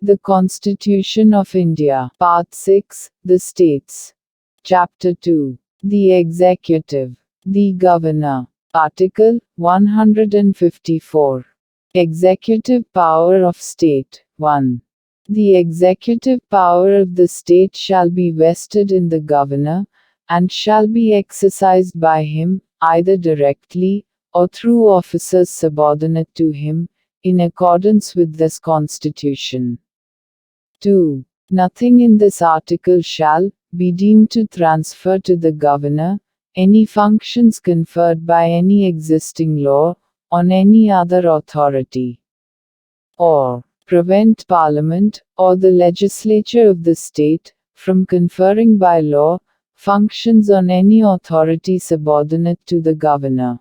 The Constitution of India. Part 6. The States. Chapter 2. The Executive. The Governor. Article 154. Executive Power of State. 1. The executive power of the state shall be vested in the governor, and shall be exercised by him, either directly, or through officers subordinate to him, in accordance with this Constitution. 2. Nothing in this article shall be deemed to transfer to the governor any functions conferred by any existing law on any other authority, or prevent Parliament, or the Legislature of the state, from conferring by law functions on any authority subordinate to the governor.